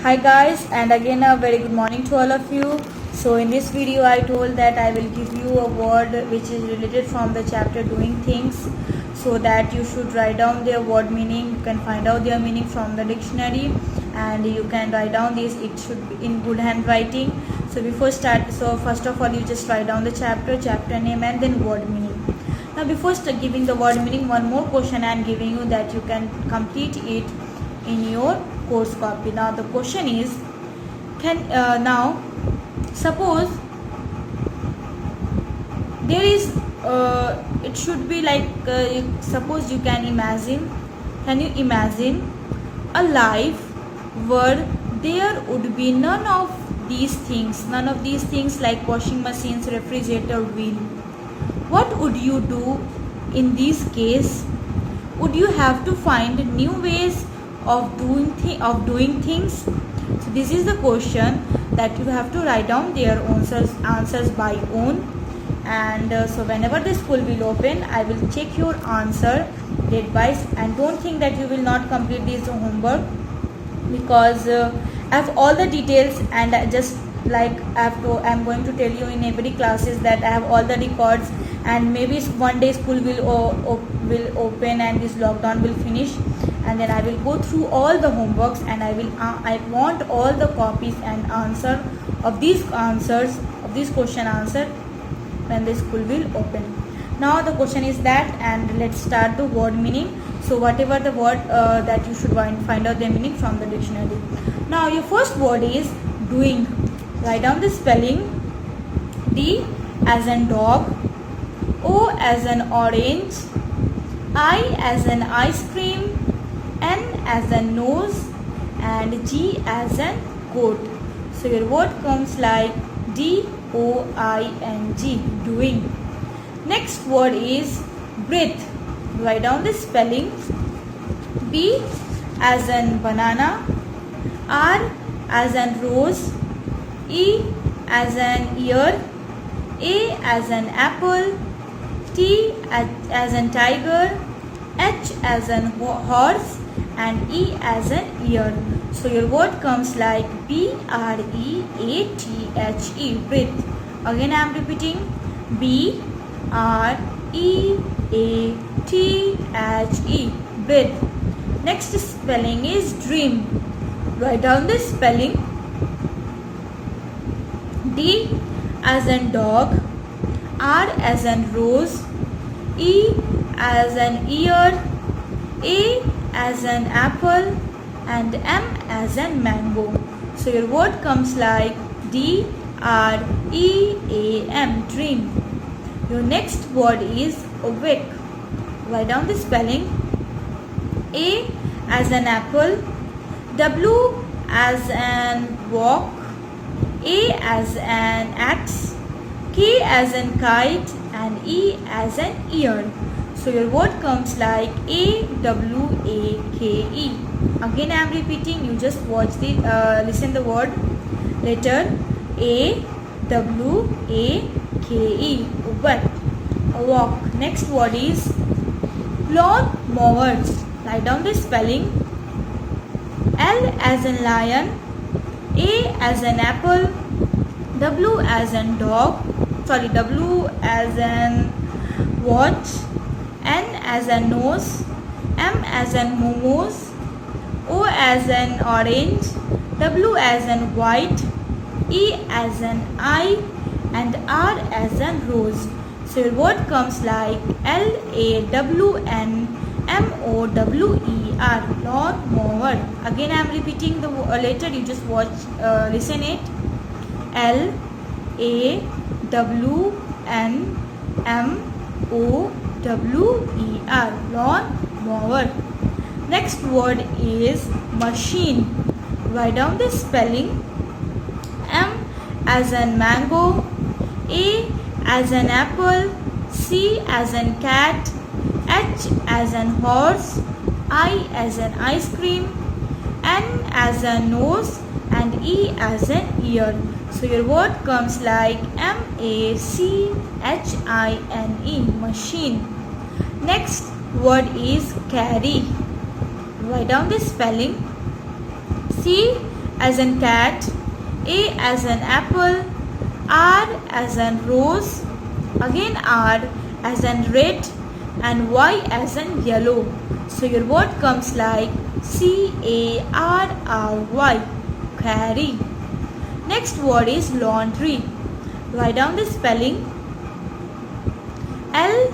Hi guys, and again a very good morning to all of you. So in this video I told that I will give you a word which is related from the chapter doing things, so that you should write down their word meaning. You can find out their meaning from the dictionary and you can write down this. It should be in good handwriting. So first of all you just write down the chapter name and then word meaning. Now before giving the word meaning, one more question I am giving you that you can complete it in your course copy. Now the question is, now suppose there is it should be like suppose you can you imagine a life where there would be none of these things like washing machines, refrigerator, wheel. What would you do in this case? Would you have to find new ways of doing things? So this is the question that you have to write down their answers by own. And so whenever the school will open, I will check your answer date wise, and don't think that you will not complete this homework, because I have all the details, and just like I'm going to tell you in every classes that I have all the records, and maybe one day school will open and this lockdown will finish, and then I will go through all the homeworks, and I want all the copies and answer of these question answer when the school will open. Now the question is that, and let's start the word meaning. So whatever the word that you should find out the meaning from the dictionary. Now your first word is doing. Write down the spelling. D as in dog, O as an orange, I as an ice cream, N as a nose, and G as an goat. So your word comes like D-O-I-N-G, doing. Next word is breath. Write down the spelling. B as in banana, R as in rose, E as an ear, A as an apple, T as in tiger, H as in horse, and E as an ear. So your word comes like B-R-E-A-T-H-E, breath. Again I am repeating, B-R-E-A-T-H-E, breath. Next spelling is dream. Write down the spelling. D as in dog, R as in rose, E as an ear, A as an apple, and M as in mango. So your word comes like D-R-E-A-M, dream. Your next word is awake. Write down the spelling. A as an apple, W as an walk, A as an axe, K as in kite, and E as an ear. So your word comes like A-W-A-K-E. Again I am repeating, you just listen the word. Letter A-W-A-K-E, walk. Next word is lawn mower. Write down the spelling. L as in lion, A as an apple, W as in W as in watch, N as in nose, M as in momos, O as in orange, W as in white, E as in eye, and R as in rose. So your word comes like L-A-W-N-M-O-W-E-R, lawn mower. Again I am repeating the letter, you just listen it. L-A-W-N-M-O-W-E-R, lawn mower. Next word is machine. Write down the spelling. M as in mango, A as an apple, C as in cat, H as in horse, I as in ice cream, N as a nose, and E as an ear. So your word comes like M-A-C-H-I-N-E, machine. Next word is carry. Write down the spelling. C as in cat, A as in apple, R as in rose, again R as in red, and Y as in yellow. So your word comes like CARRY, carry. Next word is laundry. Write down the spelling. L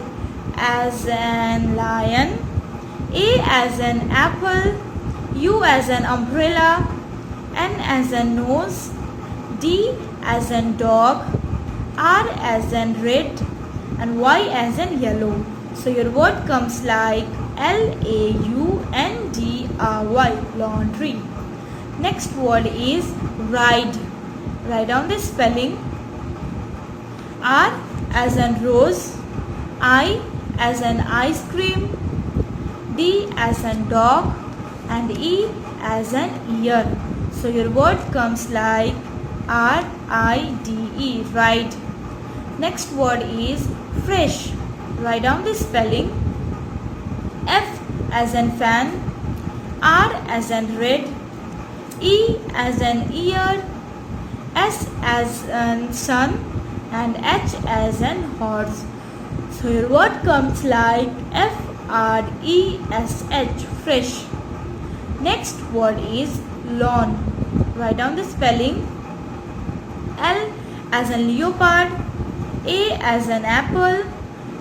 as in lion, A as in apple, U as in umbrella, N as in nose, D as in dog, R as in red, and Y as in yellow. So your word comes like LAUNDRY, laundry. Next word is ride. Write down the spelling. R as in rose, I as in ice cream, D as in dog, and E as in ear. So your word comes like RIDE, ride. Next word is fresh. Write down the spelling. F as in fan, R as in red, E as in ear, S as in sun, and H as in horse. So your word comes like FRESH, fresh. Next word is lawn. Write down the spelling. L as in leopard, A as in apple,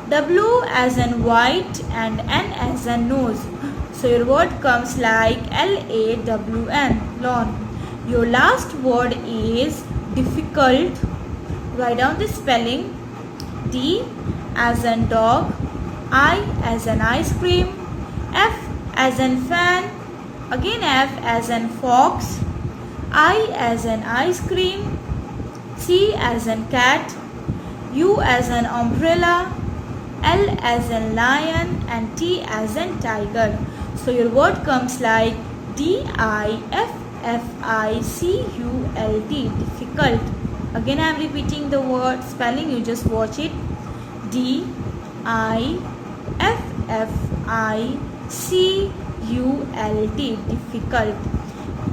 W as in white, and N as in nose. So your word comes like LAWN, lawn. Your last word is difficult. Write down the spelling. D as in dog, I as in ice cream, F as in fan, again F as in fox, I as in ice cream, C as in cat, U as in umbrella, L as in lion, and T as in tiger. So your word comes like DIFFICULT, difficult. Again I am repeating the word spelling, you just watch it. DIFFICULT, difficult.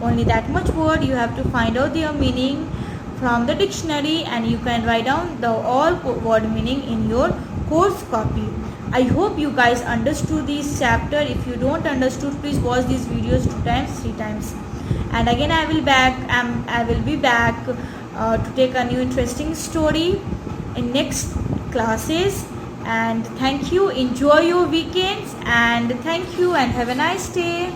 Only that much word you have to find out their meaning from the dictionary, and you can write down the all word meaning in your course copy. I hope you guys understood this chapter. If you don't understood, please watch these videos 2 times, 3 times. And again I will be back to take a new interesting story in next classes. And thank you, enjoy your weekends, and thank you and have a nice day.